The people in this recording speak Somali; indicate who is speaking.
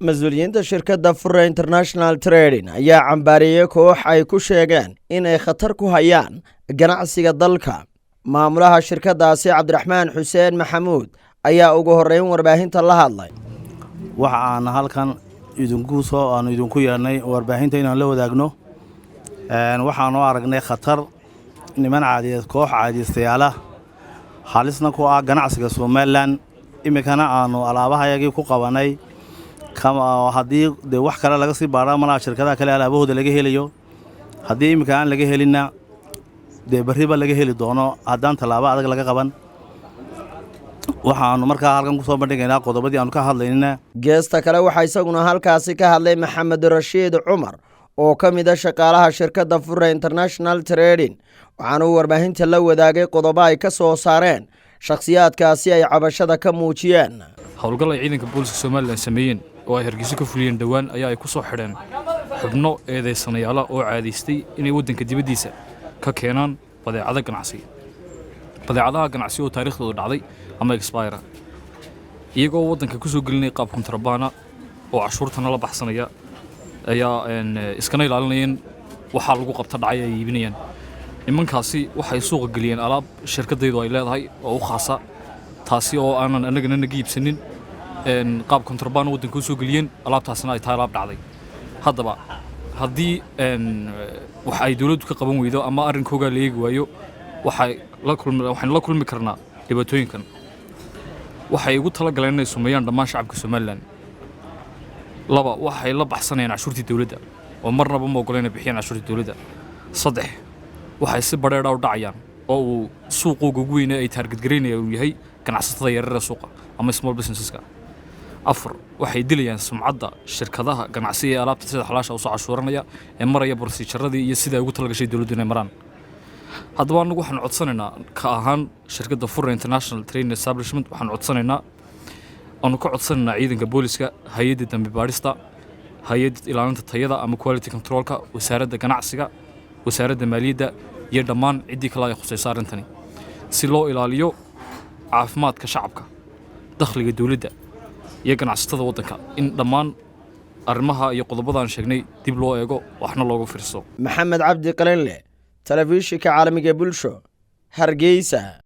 Speaker 1: mas-uuliyiinta shirkadda Furra International Trading ayaa cambaariyey koox ay ku sheegeen inay khatar ku hayaan ganacsiga dalka. maamulaha shirkaddaasi Cabdiraxmaan Xuseen Maxamuud ayaa ugu horreyn warbaahinta la hadlay.
Speaker 2: waxa aan halkan idinku yeernay warbaahinta inaan la wadaagno waxaan aragnay khatar niman caadiyeed koox caadiystayaal halisna ku ah ganacsiga Soomaaliland imikana aanu alaabahayagii ku qabanay kama hadii de wax kale laga sii baaraa malaha shirkadaha kale alaabahooda laga helayo hadii imika aan laga helina de bariba laga heli doono hadaan talaabo adag laga qaban waxaanu markaa halkan ku soo bandhigaynaa qodobadii aanu ka hadlaynaa.
Speaker 1: geesta kale waxa isaguna halkaasi ka hadlay Maxamed Rashiid Cumar oo ka mid ah shaqaalaha shirkadda Furra International Trading waxaana uu warbaahinta la wadaagay qodobo ay ka soo saareen shakhsiyaadkaasi ay cabashada ka muujiyeen.
Speaker 3: howlgal ay ciidanka booliska Soomaaliland sameeyeen oo ay Hargeysa ka fuliyeen dhawaan ayaa ay ku soo xidheen xubno eedeysanayaal oo caadiystay inay wadanka dibadiisa ka keenaan badeecadaha ganacsi oo taariikhdoodu dhacday ama expire iyagoo wadanka ku soo gelinay qaab kontrabaana oo cashuurtana la baxsanaya ayaa iskana ilaalinayeen waxa lagu qabta dhacay ay iibinayaan. nimankaasi waxay suuq galiyeen alaab shirkaddeedu ay leedahay oo u khaasa taasi oo aanan anagana naga iibsanin qaab kontrabaan wadanka soo geliyeen alaabtaasna ay tahay alaab dhacday. haddaba haddii wax ay dawladdu ka qaban weydo ama arrinkooga la eegi waayo waxaan la kulmi karnaa dhibaatooyinkan. waxay ugu talagaleen inay sumeeyaan dhammaan shacabka Soomaaliland. laba waxay la baxsanayaan cashuurtii dawladda oo marnaba ma ogolaan bixiyaan cashuurtii dawladda. saddex waxay si badheedha u dhacayaan oo uu suuqooga ugu weyn ay target gareynayaan uu yahay ganacsatada yaryar ee suuqa ama small businesseska. afar waxay dilayaan sumcadda shirkadaha ganacsiga ee alaabta sida xalaasha u soo cashuuranaya ee maraya procedure-radii iyo sida ay ugu talagashay dawladdu inay maraan. haddaba anagu waxaan codsanaynaa ka ahaan shirkadda Furra International Trading Establishment waxaan codsanaynaa ciidanka booliska, hay'adda dambi baarista, hay'adda ilaalinta tayada ama quality controlka, wasaaradda ganacsiga, wasaaradda maaliyadda iyo dhammaan ciddii kale ay khusayso arrintani si loo ilaaliyo caafimaadka shacabka, dakhliga dawladda iyo ganacsatada waddanka in dhammaan arrimaha iyo qodobadaan sheegnay dib loo eego waxna looga fiirso.
Speaker 1: Maxamed Cabdi Qalinle, telefishinka caalamiga Bulsho, Hargeysa.